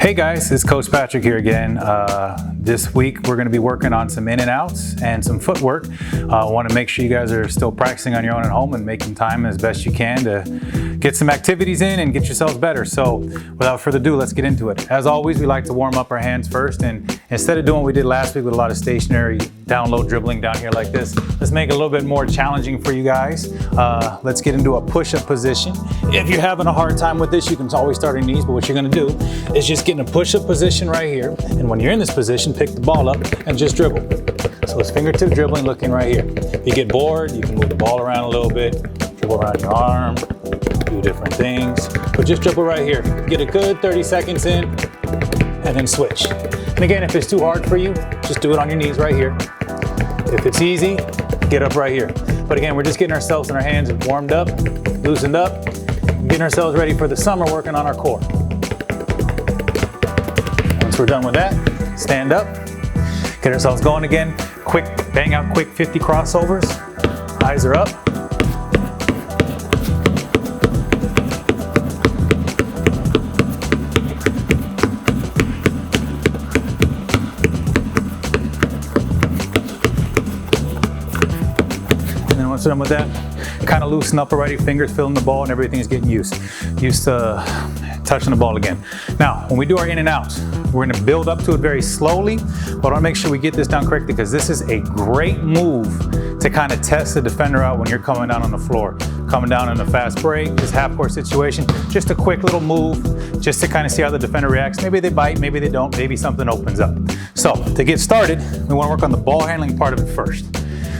Hey guys, it's Coach Patrick here again. This week we're going to be working on some in and outs and some footwork. I want to make sure you guys are still practicing on your own at home and making time as best you can to get some activities in and get yourselves better. So without further ado, let's get into it. As always, we like to warm up our hands first, and instead of doing what we did last week with a lot of stationary down-low dribbling down here like this, let's make it a little bit more challenging for you guys. Let's get into a push-up position. If you're having a hard time with this, you can always start on your knees, but what you're going to do is just get in a push-up position right here, and when you're in this position, pick the ball up and just dribble. So it's fingertip dribbling looking right here. If you get bored, you can move the ball around a little bit, dribble around your arm, do different things, but just dribble right here. Get a good 30 seconds in, and then switch. And again, if it's too hard for you, just do it on your knees right here. If it's easy, get up right here. But again, we're just getting ourselves in our hands warmed up, loosened up, getting ourselves ready for the summer, working on our core. Once we're done with that, stand up, get ourselves going again. Quick, bang out quick 50 crossovers. Eyes are up. And then once we're done with that, kind of loosen up already, fingers feeling the ball and everything is getting used to touching the ball again. Now, when we do our in and outs, we're gonna build up to it very slowly, but I wanna make sure we get this down correctly because this is a great move to kind of test the defender out when you're coming down on the floor. Coming down in a fast break, this half-court situation, just a quick little move, just to kind of see how the defender reacts. Maybe they bite, maybe they don't, maybe something opens up. So, to get started, we wanna work on the ball handling part of it first.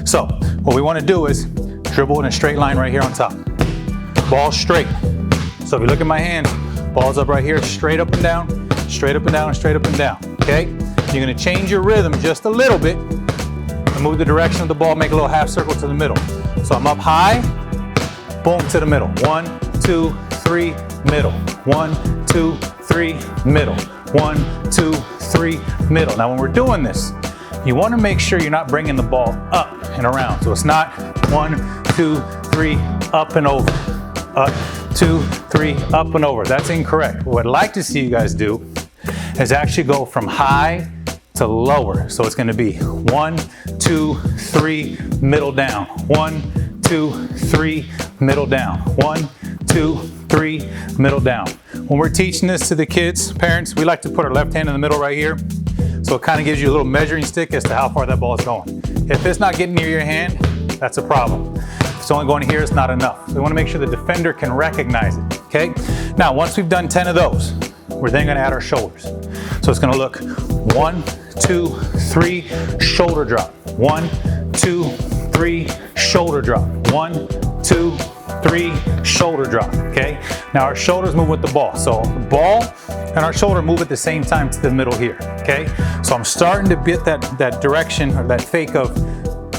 So, what we wanna do is dribble in a straight line right here on top. Ball straight. So if you look at my hand, ball's up right here, straight up and down, straight up and down, and straight up and down, okay? You're gonna change your rhythm just a little bit and move the direction of the ball, make a little half circle to the middle. So I'm up high, boom, to the middle. 1, 2, 3, middle. 1, 2, 3, middle. 1, 2, 3, middle. Now when we're doing this, you wanna make sure you're not bringing the ball up and around. So it's not 1, 2, 3, up and over. Up, 2, 3, up and over. That's incorrect. What I'd like to see you guys do is actually go from high to lower. So it's gonna be 1, 2, 3, middle down. 1, 2, 3, middle down. 1, 2, 3, middle down. When we're teaching this to the kids, parents, we like to put our left hand in the middle right here. So it kind of gives you a little measuring stick as to how far that ball is going. If it's not getting near your hand, that's a problem. If it's only going here, it's not enough. So we want to make sure the defender can recognize it, okay? Now, once we've done 10 of those, we're then going to add our shoulders. So it's going to look 1, 2, 3, shoulder drop. 1, 2, 3, shoulder drop. 1, 2, 3, shoulder drop, okay? Now our shoulders move with the ball. So the ball and our shoulder move at the same time to the middle here, okay? So I'm starting to get that direction or that fake of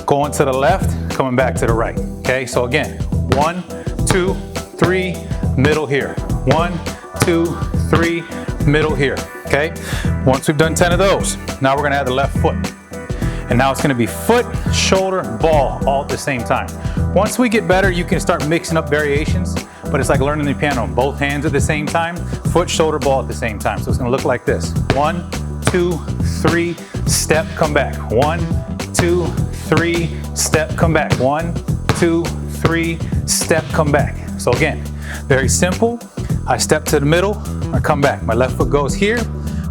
going to the left, coming back to the right, okay? So again, 1, 2, 3, middle here. 1, 2, 3, middle here, okay? Once we've done 10 of those, now we're gonna add the left foot. And now it's gonna be foot, shoulder, ball, all at the same time. Once we get better, you can start mixing up variations, but it's like learning the piano. Both hands at the same time, foot, shoulder, ball at the same time. So it's gonna look like this. 1, 2, 3, step, come back. 1, 2, 3, step, come back. 1, 2, 3, step, come back. So again, very simple. I step to the middle, I come back. My left foot goes here,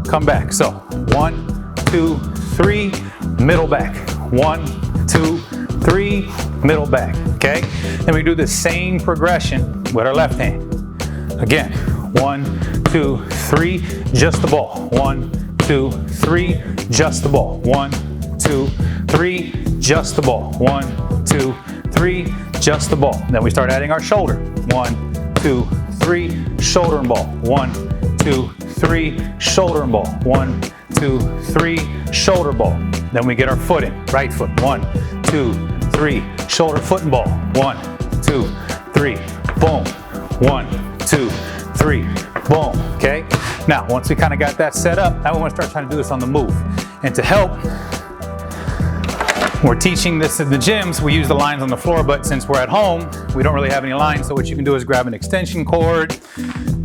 come back. So 1, 2, 3, middle back. 1, 2, 3, middle back, okay? Then we do the same progression with our left hand. Again, 1, 2, 3, just the ball. 1, 2, 3, just the ball. 1, 2, 3, just the ball. 1, 2, 3, just the ball. Then we start adding our shoulder. 1, 2, 3, shoulder and ball. 1, 2, 3, shoulder and ball. 1, 2, 3, shoulder ball. Then we get our foot in, right foot. 1, 2, 3, shoulder, foot and ball. 1, 2, 3, boom. 1, 2, 3, boom, okay? Now, once we kind of got that set up, now we want to start trying to do this on the move. And to help, we're teaching this in the gyms, we use the lines on the floor, but since we're at home, we don't really have any lines, so what you can do is grab an extension cord,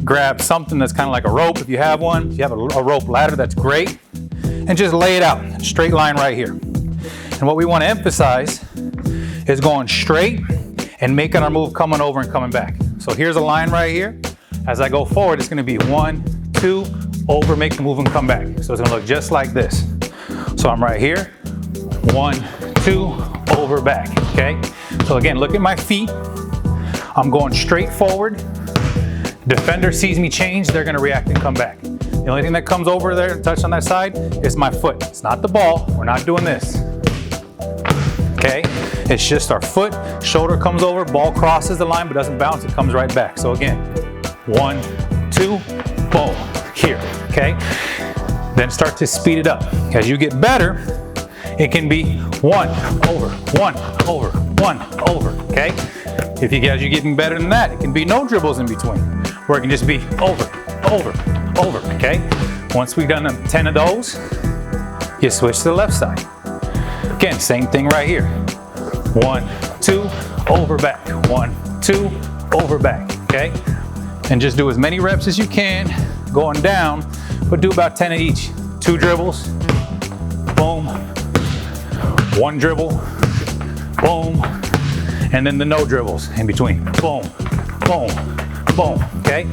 grab something that's kind of like a rope if you have one. If you have a rope ladder, that's great. And just lay it out, straight line right here. And what we want to emphasize is going straight and making our move coming over and coming back. So here's a line right here. As I go forward, it's going to be 1, 2, over, make the move and come back. So it's going to look just like this. So I'm right here, 1, 2, over, back, okay? So again, look at my feet. I'm going straight forward. Defender sees me change, they're going to react and come back. The only thing that comes over there and touch on that side is my foot. It's not the ball. We're not doing this. Okay? It's just our foot. Shoulder comes over, ball crosses the line but doesn't bounce. It comes right back. So again, 1, 2, boom. Here. Okay? Then start to speed it up. As you get better, it can be 1 over, 1 over, 1 over. Okay? If you guys are getting better than that, it can be no dribbles in between. Where it can just be over, over, over, okay? Once we've done 10 of those, you switch to the left side. Again, same thing right here. 1, 2, over, back. 1, 2, over, back, okay? And just do as many reps as you can, going down, but do about 10 of each. 2 dribbles, boom. 1 dribble, boom. And then the no dribbles in between. Boom, boom, boom, okay?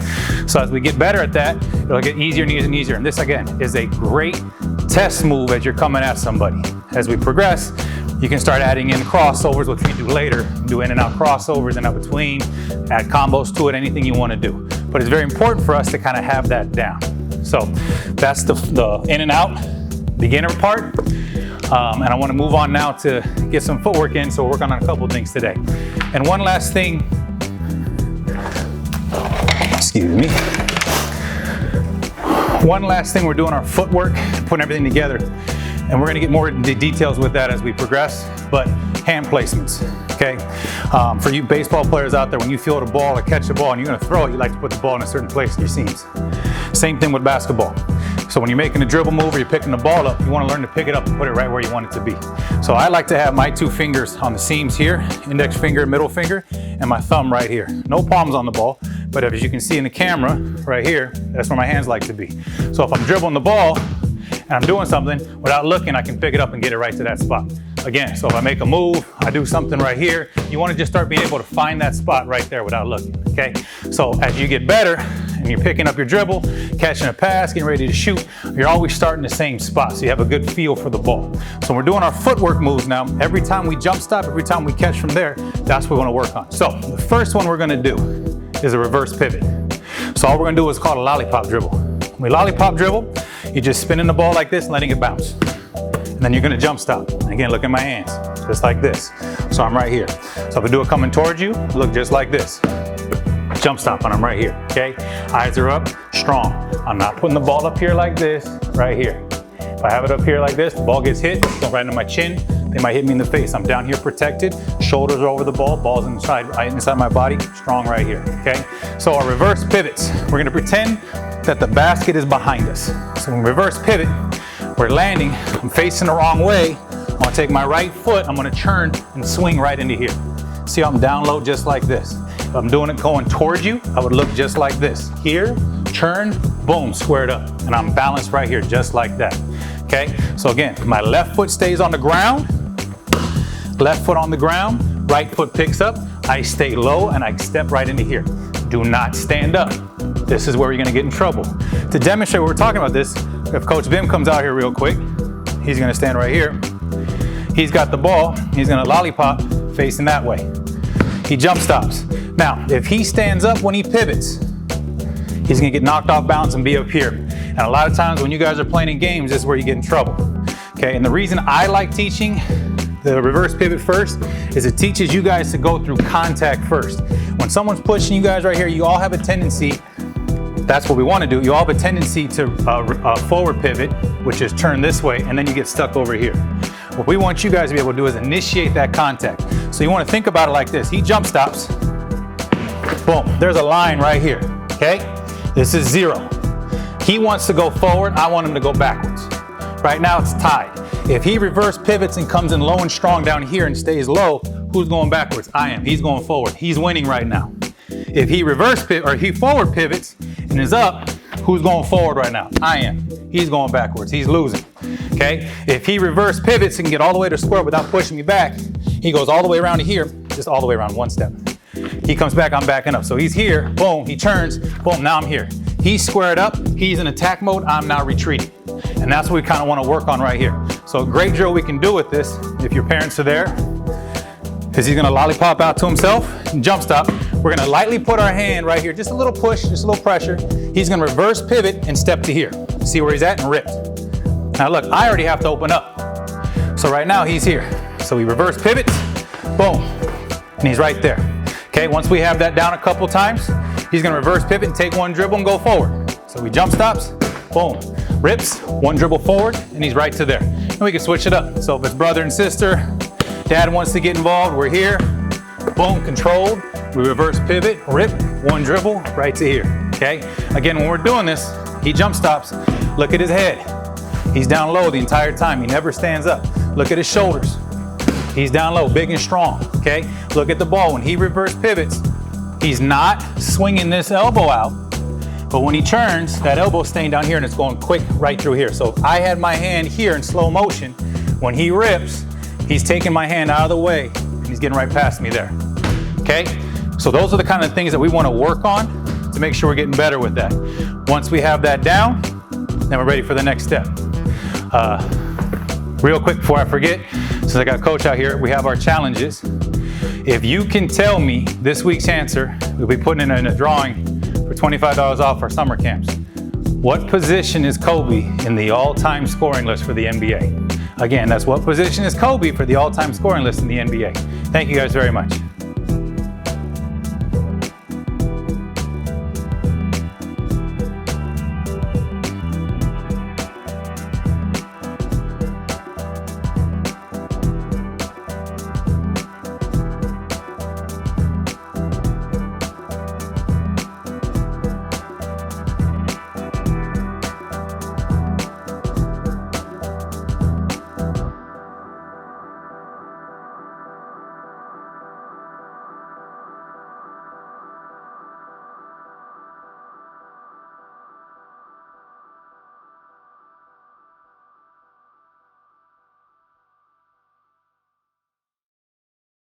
So as we get better at that, it'll get easier and easier and easier. And this, again, is a great test move as you're coming at somebody. As we progress, you can start adding in crossovers, which we do later. Do in and out crossovers and out between, add combos to it, anything you want to do. But it's very important for us to kind of have that down. So that's the in and out beginner part. And I want to move on now to get some footwork in, so we're working on a couple things today. And one last thing, excuse me. One last thing, we're doing our footwork, putting everything together. And we're going to get more into details with that as we progress, but hand placements, okay? For you baseball players out there, when you field a ball or catch a ball and you're going to throw it, you like to put the ball in a certain place in your seams. Same thing with basketball. So when you're making a dribble move or you're picking the ball up, you want to learn to pick it up and put it right where you want it to be. So I like to have my 2 fingers on the seams here, index finger, middle finger, and my thumb right here. No palms on the ball, but as you can see in the camera right here, that's where my hands like to be. So if I'm dribbling the ball and I'm doing something, without looking, I can pick it up and get it right to that spot. Again, so if I make a move, I do something right here, you want to just start being able to find that spot right there without looking, okay? So as you get better and you're picking up your dribble, catching a pass, getting ready to shoot, you're always starting the same spot, so you have a good feel for the ball. So we're doing our footwork moves now. Every time we jump stop, every time we catch from there, that's what we want to work on. So the first one we're going to do is a reverse pivot. So all we're going to do is called a lollipop dribble. When we lollipop dribble, you're just spinning the ball like this and letting it bounce. And then you're gonna jump stop. Again, look at my hands, just like this. So I'm right here. So if I do it coming towards you, look just like this. Jump stop, and I'm right here, okay? Eyes are up, strong. I'm not putting the ball up here like this, right here. If I have it up here like this, the ball gets hit, go right into my chin, they might hit me in the face. I'm down here protected, shoulders are over the ball, ball's inside my body, strong right here, okay? So our reverse pivots, we're gonna pretend that the basket is behind us. So when we reverse pivot, we're landing, I'm facing the wrong way, I'm gonna take my right foot, I'm gonna turn and swing right into here. See how I'm down low just like this. If I'm doing it going towards you, I would look just like this. Here, turn, boom, squared up. And I'm balanced right here, just like that. Okay, so again, my left foot stays on the ground, left foot on the ground, right foot picks up, I stay low and I step right into here. Do not stand up. This is where you're gonna get in trouble. To demonstrate what we're talking about this, if Coach Bim comes out here real quick, he's gonna stand right here. He's got the ball, he's gonna lollipop facing that way. He jump stops. Now, if he stands up when he pivots, he's gonna get knocked off balance and be up here. And a lot of times when you guys are playing in games, this is where you get in trouble. Okay, and the reason I like teaching the reverse pivot first is it teaches you guys to go through contact first. When someone's pushing you guys right here, you all have a tendency, that's what we want to do, you all have a tendency to forward pivot, which is turn this way, and then you get stuck over here. What we want you guys to be able to do is initiate that contact. So you want to think about it like this. He jump stops, boom, there's a line right here, okay? This is 0. He wants to go forward, I want him to go backwards. Right now it's tied. If he reverse pivots and comes in low and strong down here and stays low, who's going backwards? I am. He's going forward. He's winning right now. If he reverse pivot or he forward pivots and and is up, who's going forward right now? I am. He's going backwards. He's losing. Okay? If he reverse pivots and get all the way to square without pushing me back, he goes all the way around to here, just all the way around one step. He comes back, I'm backing up. So he's here, boom, he turns, boom, now I'm here. He's squared up, he's in attack mode, I'm now retreating. And that's what we kind of want to work on right here. So a great drill we can do with this, if your parents are there, is he's gonna lollipop out to himself and jump stop. We're gonna lightly put our hand right here, just a little push, just a little pressure. He's gonna reverse pivot and step to here. See where he's at and rip. Now look, I already have to open up. So right now he's here. So he reverse pivots, boom, and he's right there. Okay, once we have that down a couple times, he's gonna reverse pivot and take one dribble and go forward. So he jump stops, boom, rips, one dribble forward, and he's right to there. And we can switch it up. So if it's brother and sister, dad wants to get involved, we're here, boom, controlled, we reverse pivot, rip, one dribble, right to here, okay? Again, when we're doing this, he jump stops, look at his head. He's down low the entire time, he never stands up. Look at his shoulders. He's down low, big and strong, okay? Look at the ball, when he reverse pivots, he's not swinging this elbow out, but when he turns, that elbow's staying down here and it's going quick right through here. So if I had my hand here in slow motion, when he rips, he's taking my hand out of the way and he's getting right past me there, okay? So those are the kind of things that we want to work on to make sure we're getting better with that. Once we have that down, then we're ready for the next step. Real quick before I forget, since I got coach out here, we have our challenges. If you can tell me this week's answer, we'll be putting it in a drawing for $25 off our summer camps. What position is Kobe in the all-time scoring list for the NBA? Again, that's what position is Kobe for the all-time scoring list in the NBA. Thank you guys very much.